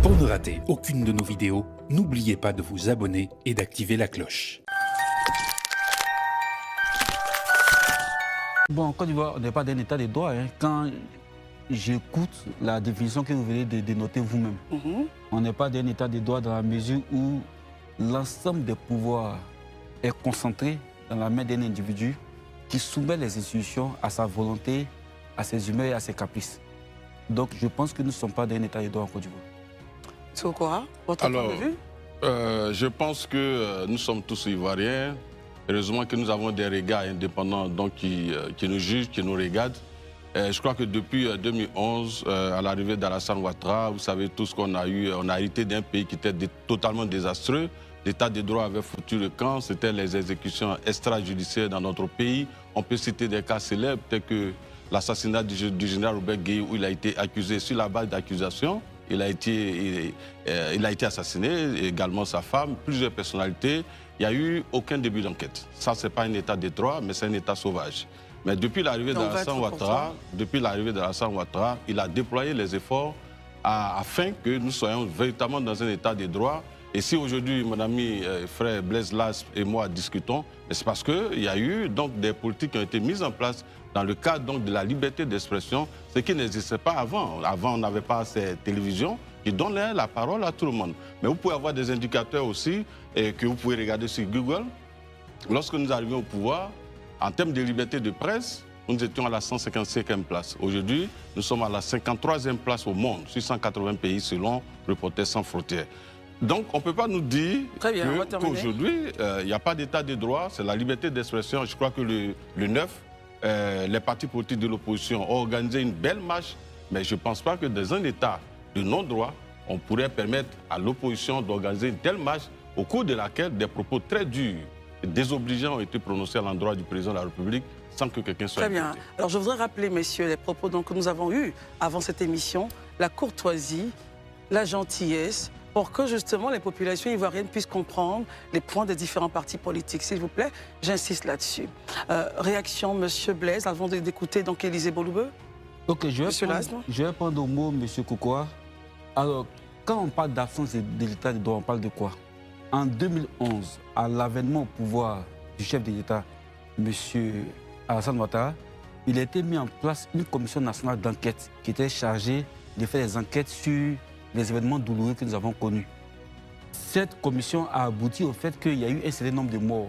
Pour ne rater aucune de nos vidéos, n'oubliez pas de vous abonner et d'activer la cloche. Bon, en Côte d'Ivoire, on n'est pas d'un état de droit. Quand j'écoute la définition que vous venez de dénoter vous-même, on n'est pas d'un état de droit dans la mesure où l'ensemble des pouvoirs est concentré dans la main d'un individu qui soumet les institutions à sa volonté, à ses humeurs et à ses caprices. Donc je pense que nous ne sommes pas d'un état de droit en Côte d'Ivoire. Sokora, votre point de vue? Je pense que nous sommes tous Ivoiriens. Heureusement que nous avons des regards indépendants donc, qui nous jugent, qui nous regardent. Je crois que depuis 2011, à l'arrivée d'Alassane Ouattara, vous savez tout ce qu'on a eu, on a hérité d'un pays qui était totalement désastreux. L'état de droit avait foutu le camp, c'était les exécutions extrajudiciaires dans notre pays. On peut citer des cas célèbres, tels que l'assassinat du général Robert Gueye, où il a été accusé sur la base d'accusations. Il a été assassiné, également sa femme, plusieurs personnalités. Il n'y a eu aucun début d'enquête. Ça, ce n'est pas un état de droit, mais c'est un état sauvage. Mais depuis l'arrivée d'Alassane Ouattara, il a déployé les efforts afin que nous soyons véritablement dans un état de droit. Et si aujourd'hui, mon ami frère Blaise Las et moi discutons, c'est parce qu'il y a eu donc, des politiques qui ont été mises en place dans le cadre donc, de la liberté d'expression, ce qui n'existait pas avant. Avant, on n'avait pas ces télévisions qui donnaient la parole à tout le monde. Mais vous pouvez avoir des indicateurs aussi que vous pouvez regarder sur Google. Lorsque nous arrivions au pouvoir, en termes de liberté de presse, nous étions à la 155e place. Aujourd'hui, nous sommes à la 53e place au monde, sur 180 pays selon Reporters sans frontières. Donc, on ne peut pas nous dire qu'aujourd'hui, il n'y a pas d'état de droit, c'est la liberté d'expression. Je crois que le 9, les partis politiques de l'opposition ont organisé une belle marche, mais je ne pense pas que dans un état de non-droit, on pourrait permettre à l'opposition d'organiser une telle marche au cours de laquelle des propos très durs et désobligeants ont été prononcés à l'endroit du président de la République sans que quelqu'un soit impliqué. Très bien. Alors, je voudrais rappeler, messieurs, les propos que nous avons eus avant cette émission, la courtoisie, la gentillesse, pour que justement les populations ivoiriennes puissent comprendre les points des différents partis politiques. S'il vous plaît, j'insiste là-dessus. Réaction, monsieur Blaise, avant d'écouter donc Élisée Boloubeu. Ok, je vais prendre au mot monsieur Koukoua. Alors, quand on parle d'absence de l'état de droit, on parle de quoi? En 2011, à l'avènement au pouvoir du chef de l'État, monsieur Alassane Ouattara, il a été mis en place une commission nationale d'enquête qui était chargée de faire des enquêtes sur les événements douloureux que nous avons connus. Cette commission a abouti au fait qu'il y a eu un certain nombre de morts.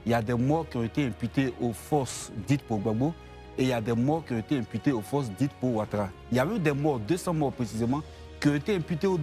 Il y a des morts qui ont été imputées aux forces dites pour Gbagbo et il y a des morts qui ont été imputées aux forces dites pour Ouattara. Il y a eu des morts, 200 morts précisément, qui ont été imputées aux